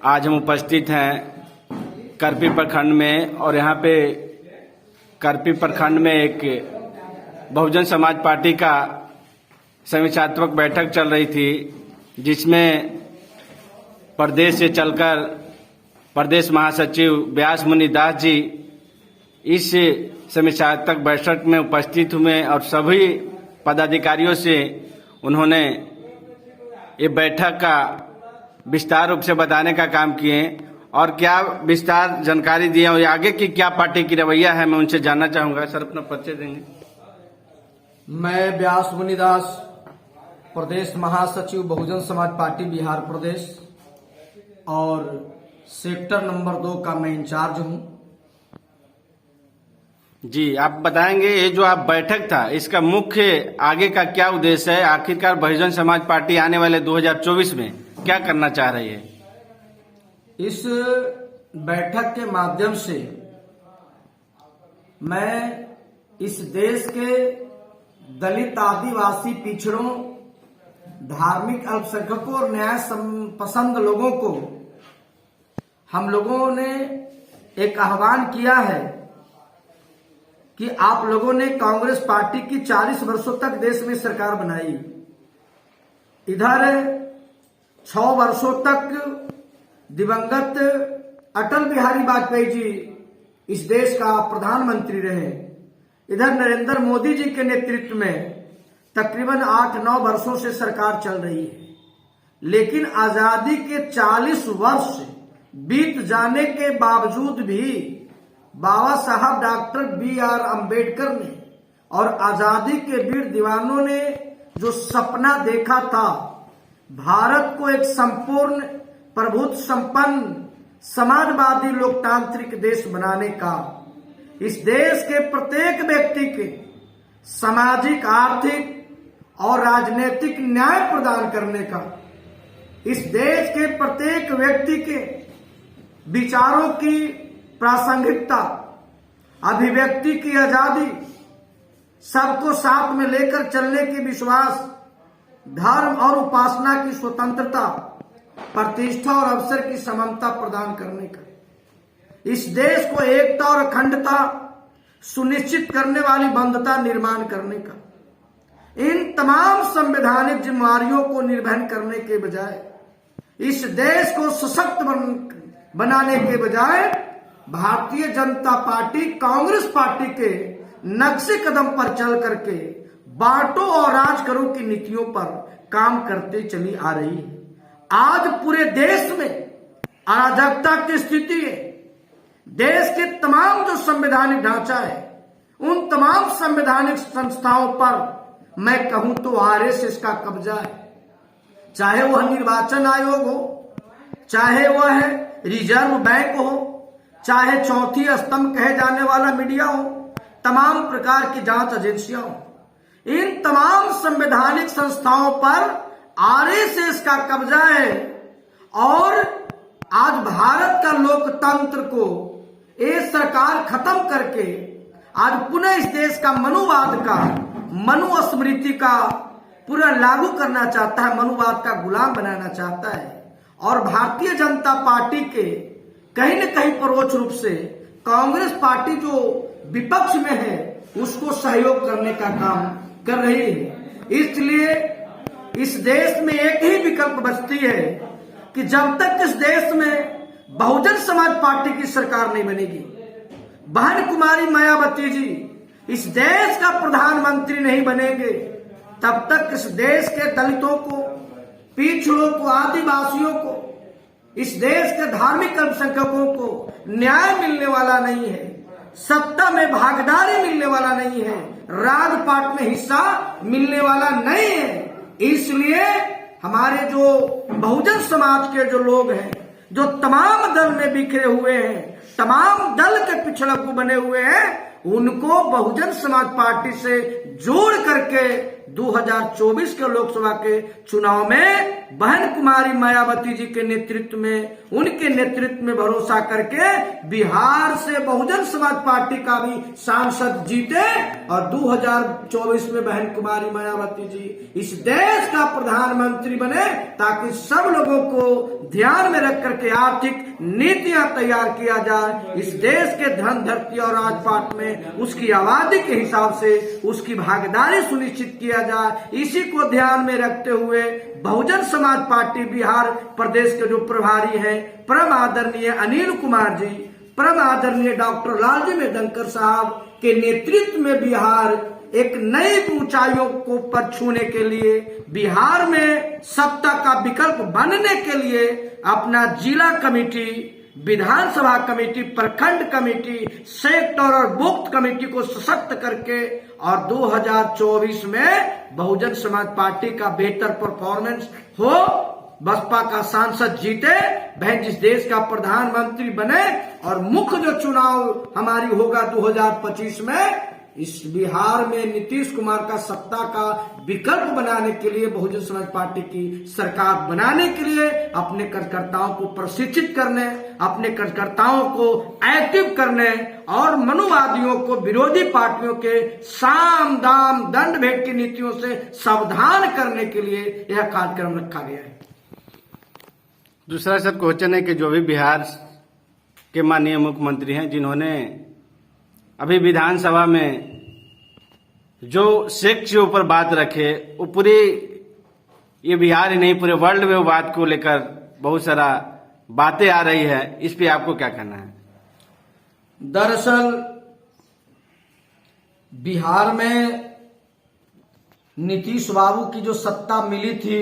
आज हम उपस्थित हैं करपी प्रखंड में और यहाँ पे करपी प्रखंड में एक बहुजन समाज पार्टी का समीक्षात्मक बैठक चल रही थी, जिसमें प्रदेश से चलकर प्रदेश महासचिव व्यास मुनि दास जी इस समीक्षात्मक बैठक में उपस्थित हुए और सभी पदाधिकारियों से उन्होंने ये बैठक का विस्तार रूप से बताने का काम किए और क्या विस्तार जानकारी दिए और आगे की क्या पार्टी की रवैया है, मैं उनसे जानना चाहूंगा। सर, अपना परिचय देंगे। मैं व्यास मुनिदास, प्रदेश महासचिव बहुजन समाज पार्टी बिहार प्रदेश और सेक्टर नंबर 2 का मैं इंचार्ज हूं। जी, आप बताएंगे ये जो आप बैठक था इसका मुख्य आगे का क्या उद्देश्य है? आखिरकार बहुजन समाज पार्टी आने वाले 2024 में क्या करना चाह रही है? इस बैठक के माध्यम से मैं इस देश के दलित, आदिवासी, पिछड़ों, धार्मिक अल्पसंख्यकों और न्याय पसंद लोगों को हम लोगों ने एक आह्वान किया है कि आप लोगों ने कांग्रेस पार्टी की 40 वर्षों तक देश में सरकार बनाई, इधर 6 वर्षों तक दिवंगत अटल बिहारी वाजपेयी जी इस देश का प्रधानमंत्री रहे, इधर नरेंद्र मोदी जी के नेतृत्व में तकरीबन 8-9 वर्षों से सरकार चल रही है। लेकिन आजादी के 40 वर्ष बीत जाने के बावजूद भी बाबा साहब डॉक्टर B.R. अम्बेडकर ने और आजादी के वीर दीवानों ने जो सपना देखा था भारत को एक संपूर्ण प्रभुत्व संपन्न समाजवादी लोकतांत्रिक देश बनाने का, इस देश के प्रत्येक व्यक्ति के सामाजिक, आर्थिक और राजनीतिक न्याय प्रदान करने का, इस देश के प्रत्येक व्यक्ति के विचारों की प्रासंगिकता, अभिव्यक्ति की आजादी, सबको साथ में लेकर चलने की विश्वास, धर्म और उपासना की स्वतंत्रता, प्रतिष्ठा और अवसर की समानता प्रदान करने का, इस देश को एकता और अखंडता सुनिश्चित करने वाली बंधुता निर्माण करने का, इन तमाम संवैधानिक जिम्मेदारियों को निर्वहन करने के बजाय, इस देश को सशक्त बनाने के बजाय भारतीय जनता पार्टी कांग्रेस पार्टी के नक्शे कदम पर चल करके बांटो और राज करो की नीतियों पर काम करते चली आ रही है। आज पूरे देश में अराजकता की स्थिति है। देश के तमाम जो संवैधानिक ढांचा है, उन तमाम संवैधानिक संस्थाओं पर मैं कहूं तो आरएसएस का कब्जा है। चाहे वह निर्वाचन आयोग हो, चाहे वह रिजर्व बैंक हो, चाहे चौथी स्तंभ कहे जाने वाला मीडिया हो, तमाम प्रकार की जांच एजेंसियां हो, इन तमाम संवैधानिक संस्थाओं पर आरएसएस का कब्जा है। और आज भारत का लोकतंत्र को ये सरकार खत्म करके आज पुनः इस देश का मनुवाद का, मनुस्मृति का पूरा लागू करना चाहता है, मनुवाद का गुलाम बनाना चाहता है। और भारतीय जनता पार्टी के कहीं न कहीं परोक्ष रूप से कांग्रेस पार्टी जो विपक्ष में है उसको सहयोग करने का काम कर रही है। इसलिए इस देश में एक ही विकल्प बचती है कि जब तक इस देश में बहुजन समाज पार्टी की सरकार नहीं बनेगी, बहन कुमारी मायावती जी इस देश का प्रधानमंत्री नहीं बनेंगे, तब तक इस देश के दलितों को, पिछड़ों को, आदिवासियों को, इस देश के धार्मिक अल्पसंख्यकों को न्याय मिलने वाला नहीं है, सत्ता में भागीदारी मिलने वाला नहीं है, राजपाट में हिस्सा मिलने वाला नहीं है। इसलिए हमारे जो बहुजन समाज के जो लोग हैं, जो तमाम दल में बिखरे हुए हैं, तमाम दल के पिछड़क बने हुए हैं, उनको बहुजन समाज पार्टी से जोड़ करके 2024 के लोकसभा के चुनाव में बहन कुमारी मायावती जी के नेतृत्व में, उनके नेतृत्व में भरोसा करके बिहार से बहुजन समाज पार्टी का भी सांसद जीते और 2024 में बहन कुमारी मायावती जी इस देश का प्रधानमंत्री बने, ताकि सब लोगों को ध्यान में रख करके आर्थिक नीतियां तैयार किया जाए। इस देश के धन, धरती और राजपाट में उसकी आबादी के हिसाब से उसकी भागीदारी सुनिश्चित किया जाए। इसी को ध्यान में रखते हुए बहुजन समाज पार्टी बिहार प्रदेश के जो प्रभारी हैं परम आदरणीय अनिल कुमार जी, परम आदरणीय डॉक्टर लालजी मेदनकर साहब के नेतृत्व में बिहार एक नई ऊंचाइयों को पर छूने के लिए, बिहार में सत्ता का विकल्प बनने के लिए अपना जिला कमेटी, विधानसभा कमेटी, प्रखंड कमेटी, सेक्टर और बूथ कमेटी को सशक्त करके और 2024 में बहुजन समाज पार्टी का बेहतर परफॉर्मेंस हो, बसपा का सांसद जीते, बहन जिस देश का प्रधानमंत्री बने और मुख्य जो चुनाव हमारी होगा 2025 में, इस बिहार में नीतीश कुमार का सत्ता का विकल्प बनाने के लिए, बहुजन समाज पार्टी की सरकार बनाने के लिए अपने कार्यकर्ताओं को प्रशिक्षित करने, अपने कार्यकर्ताओं को एक्टिव करने और मनुवादियों को, विरोधी पार्टियों के साम दाम दंड भेद की नीतियों से सावधान करने के लिए यह कार्यक्रम रखा गया है। दूसरा सर क्वेश्चन है कि जो भी बिहार के माननीय मुख्यमंत्री हैं, जिन्होंने अभी विधानसभा में जो सेक्स के ऊपर बात रखे, वो पूरी ये बिहार ही नहीं पूरे वर्ल्ड में वो बात को लेकर बहुत सारा बातें आ रही है, इस पे आपको क्या कहना है? दरअसल बिहार में नीतीश बाबू की जो सत्ता मिली थी,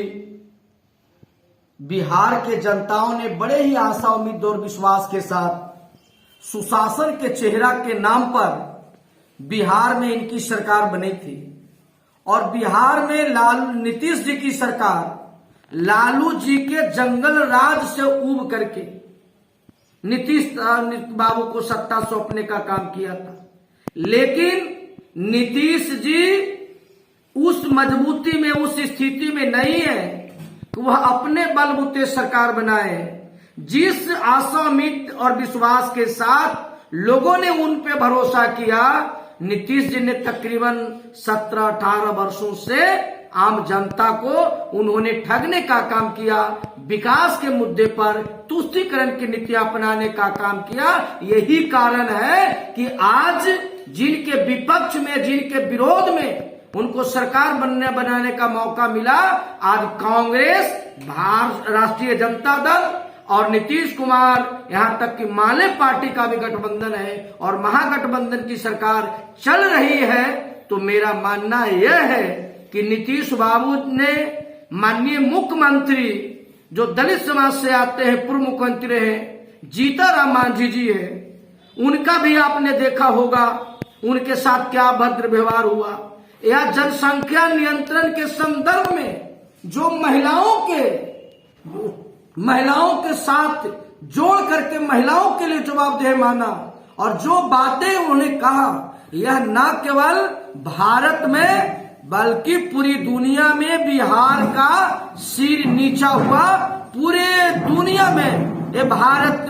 बिहार के जनताओं ने बड़े ही आशा, उम्मीद और विश्वास के साथ सुशासन के चेहरा के नाम पर बिहार में इनकी सरकार बनी थी और बिहार में नीतीश जी की सरकार लालू जी के जंगल राज से ऊब करके नीतीश बाबू को सत्ता सौंपने का काम किया था। लेकिन नीतीश जी उस मजबूती में, उस स्थिति में नहीं है कि वह अपने बलबूते सरकार बनाए। जिस आशा, उम्मीद और विश्वास के साथ लोगों ने उन पे भरोसा किया, नीतीश जी ने तकरीबन 17-18 वर्षों से आम जनता को उन्होंने ठगने का काम किया, विकास के मुद्दे पर तुष्टीकरण की नीतियां अपनाने का काम किया। यही कारण है कि आज जिनके विपक्ष में, जिनके विरोध में उनको सरकार बनाने का मौका मिला, आज कांग्रेस, राष्ट्रीय जनता दल और नीतीश कुमार, यहां तक कि माले पार्टी का भी गठबंधन है और महागठबंधन की सरकार चल रही है। तो मेरा मानना यह है कि नीतीश बाबू ने, माननीय मुख्यमंत्री जो दलित समाज से आते हैं, पूर्व मुख्यमंत्री रहे जीतन मांझी जी है, उनका भी आपने देखा होगा उनके साथ क्या भद्र व्यवहार हुआ। या जनसंख्या नियंत्रण के संदर्भ में जो महिलाओं के साथ जोड़ करके महिलाओं के लिए जवाबदेह माना और जो बातें उन्होंने कहा, यह न केवल भारत में बल्कि पूरी दुनिया में बिहार का सिर नीचा हुआ। पूरे दुनिया में ये भारत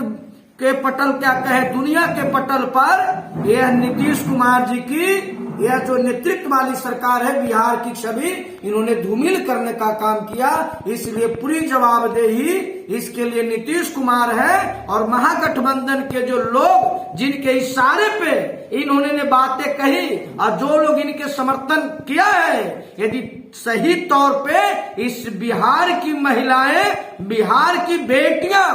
के पटल, क्या कहे, दुनिया के पटल पर यह नीतीश कुमार जी की यह जो नेतृत्व वाली सरकार है, बिहार की छवि इन्होंने धूमिल करने का काम किया। इसलिए पूरी जवाबदेही इसके लिए नीतीश कुमार है और महागठबंधन के जो लोग, जिनके इशारे पे इन्होंने बातें कही और जो लोग इनके समर्थन किया है, यदि सही तौर पे इस बिहार की महिलाएं, बिहार की बेटियां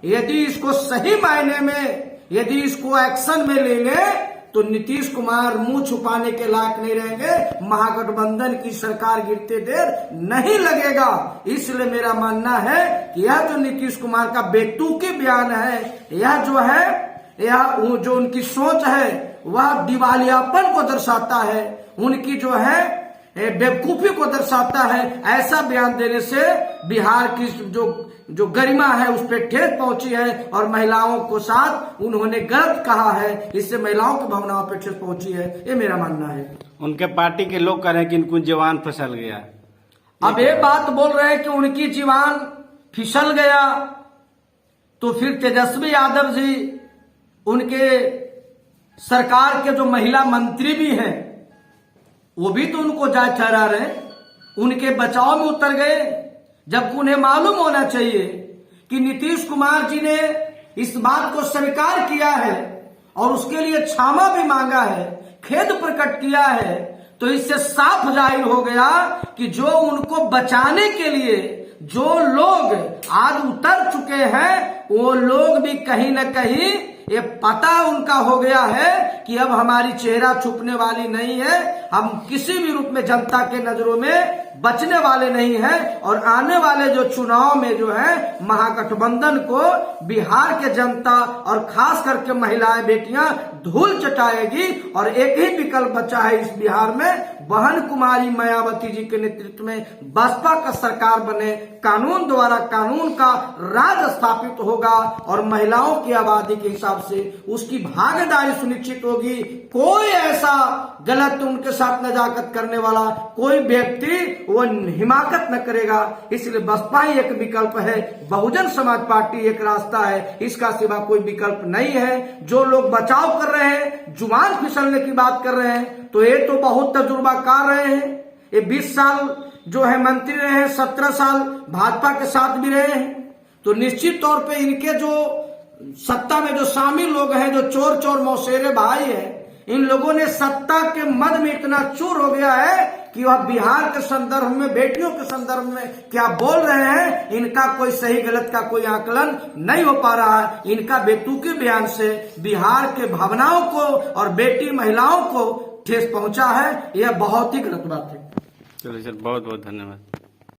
यदि इसको सही मायने में, यदि इसको एक्शन में ले ले, तो नीतीश कुमार मुंह छुपाने के लायक नहीं रहेंगे। महागठबंधन की सरकार गिरते देर नहीं लगेगा। इसलिए मेरा मानना है कि यह जो नीतीश कुमार का बेतुकी बयान है, यह जो है, यह जो उनकी सोच है, वह दिवालियापन को दर्शाता है। उनकी जो है बेवकूफी को दर्शाता है। ऐसा बयान देने से बिहार की जो गरिमा है उस पर ठेस पहुंची है और महिलाओं को साथ उन्होंने गलत कहा है, इससे महिलाओं की भावनाओं पर ठेस पहुंची है, ये मेरा मानना है। उनके पार्टी के लोग कह रहे हैं कि इनको जवान फिसल गया। अब ये बात बोल रहे हैं कि उनकी जीवान फिसल गया, तो फिर तेजस्वी यादव जी उनके सरकार के जो महिला मंत्री भी हैं वो भी तो उनको जांच ठहरा रहे, उनके बचाव में उतर गए, जबकि उन्हें मालूम होना चाहिए कि नीतीश कुमार जी ने इस बात को स्वीकार किया है और उसके लिए क्षमा भी मांगा है, खेद प्रकट किया है। तो इससे साफ जाहिर हो गया कि जो उनको बचाने के लिए जो लोग आज उतर चुके हैं वो लोग भी कहीं न कहीं ये पता उनका हो गया है कि अब हमारी चेहरा छुपने वाली नहीं है, हम किसी भी रूप में जनता के नजरों में बचने वाले नहीं हैं और आने वाले जो चुनाव में जो है महागठबंधन को बिहार के जनता और खास करके महिलाएं बेटियां धूल चटाएगी। और एक ही विकल्प बचा है इस बिहार में, बहन कुमारी मायावती जी के नेतृत्व में बसपा का सरकार बने, कानून द्वारा कानून का राज स्थापित होगा और महिलाओं की आबादी के हिसाब से उसकी भागीदारी सुनिश्चित होगी। कोई ऐसा गलत उनके साथ नजाकत करने वाला कोई व्यक्ति वो हिमाकत न करेगा। इसलिए बसपा ही एक विकल्प है, बहुजन समाज पार्टी एक रास्ता है, इसका सिवा कोई विकल्प नहीं है। जो लोग बचाव कर रहे हैं, जुबान फिसलने की बात कर रहे हैं, तो ये तो बहुत तजुर्बाकार रहे हैं, ये 20 साल जो है मंत्री रहे हैं, 17 साल भाजपा के साथ भी रहे हैं, तो निश्चित तौर पे इनके जो सत्ता में जो शामिल लोग हैं, जो चोर चोर मौसेरे भाई हैं, इन लोगों ने सत्ता के मद में इतना चूर हो गया है कि वह बिहार के संदर्भ में, बेटियों के संदर्भ में क्या बोल रहे हैं, इनका कोई सही गलत का कोई आकलन नहीं हो पा रहा है। इनका बेतुके बयान से बिहार के भावनाओं को और बेटी महिलाओं को ठेस पहुंचा है, यह बहुत ही गलत बात है। चलिए सर, बहुत बहुत धन्यवाद।